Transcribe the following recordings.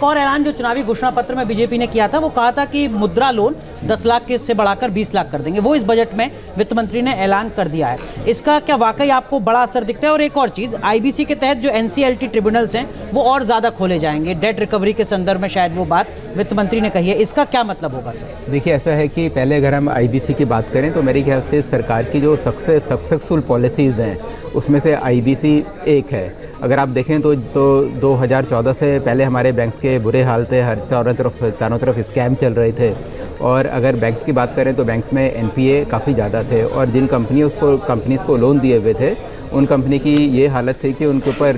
एक और ऐलान जो चुनावी घोषणा पत्र में बीजेपी ने किया था, वो कहा था कि मुद्रा लोन 10 लाख के से बढ़ाकर 20 लाख कर देंगे। वो इस बजट में वित्त मंत्री ने ऐलान कर दिया है। इसका क्या वाकई आपको बड़ा असर दिखता है? और एक और चीज़, आईबीसी के तहत जो एनसीएलटी ट्रिब्यूनल्स हैं वो और ज़्यादा खोले जाएंगे, डेट रिकवरी के संदर्भ में शायद वो बात वित्त मंत्री ने कही है। इसका क्या मतलब होगा सर? देखिए, ऐसा है कि पहले अगर हम आईबीसी की बात करें तो मेरे ख्याल से सरकार की जो सक्सेसफुल पॉलिसीज़ हैं उसमें से आईबीसी एक है। अगर आप देखें तो 2014 से पहले हमारे बैंक्स के बुरे हाल थे, हर चारों तरफ स्कैम चल रहे थे। और अगर बैंक्स की बात करें तो बैंक्स में एनपीए काफ़ी ज़्यादा थे, और जिन कंपनीज़ को लोन दिए हुए थे उन कंपनी की ये हालत थी कि उनके ऊपर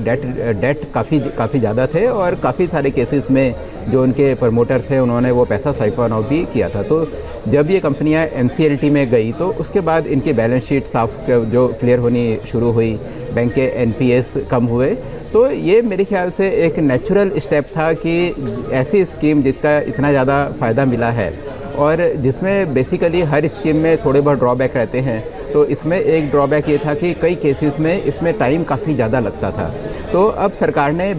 डेट काफ़ी ज़्यादा थे, और काफ़ी सारे केसेस में जो उनके प्रमोटर थे उन्होंने वो पैसा साइफन ऑफ भी किया था। तो जब ये कंपनियां एनसीएलटी में गई तो उसके बाद इनकी बैलेंस शीट साफ जो क्लियर होनी शुरू हुई, बैंक के एनपीएस कम हुए। तो ये मेरे ख्याल से एक नेचुरल स्टेप था कि ऐसी स्कीम जिसका इतना ज़्यादा फ़ायदा मिला है और जिसमें बेसिकली हर स्कीम में थोड़े बहुत ड्रॉबैक रहते हैं, तो इसमें एक ड्रॉबैक ये था कि कई केसेस में इसमें टाइम काफ़ी ज़्यादा लगता था। तो अब सरकार ने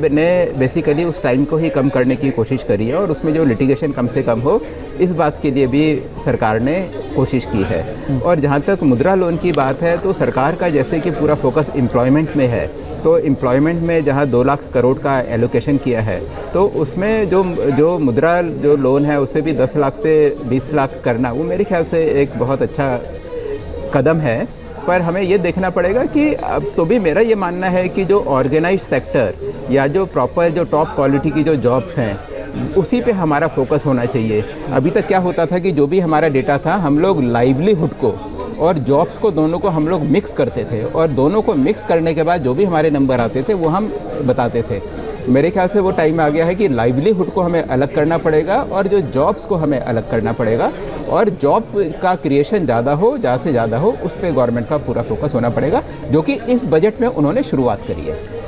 बेसिकली उस टाइम को ही कम करने की कोशिश करी है, और उसमें जो लिटिगेशन कम से कम हो इस बात के लिए भी सरकार ने कोशिश की है। और जहाँ तक मुद्रा लोन की बात है तो सरकार का जैसे कि पूरा फोकस एम्प्लॉयमेंट में है, तो एम्प्लॉयमेंट में जहाँ 2 लाख करोड़ का एलोकेशन किया है, तो उसमें जो मुद्रा जो लोन है उससे भी 10 लाख से 20 लाख करना, वो मेरे ख्याल से एक बहुत अच्छा कदम है। पर हमें ये देखना पड़ेगा कि अब तो भी मेरा ये मानना है कि जो ऑर्गेनाइज सेक्टर या जो प्रॉपर जो टॉप क्वालिटी की जो जॉब्स हैं उसी पे हमारा फोकस होना चाहिए। अभी तक क्या होता था कि जो भी हमारा डेटा था हम लोग लाइवलीहुड को और जॉब्स को दोनों को हम लोग मिक्स करते थे, और दोनों को मिक्स करने के बाद जो भी हमारे नंबर आते थे वो हम बताते थे। मेरे ख्याल से वो टाइम आ गया है कि लाइवलीहुड को हमें अलग करना पड़ेगा और जो जॉब्स को हमें अलग करना पड़ेगा, और जॉब का क्रिएशन ज़्यादा से ज़्यादा हो उस पर गवर्नमेंट का पूरा फोकस होना पड़ेगा, जो कि इस बजट में उन्होंने शुरुआत करी है।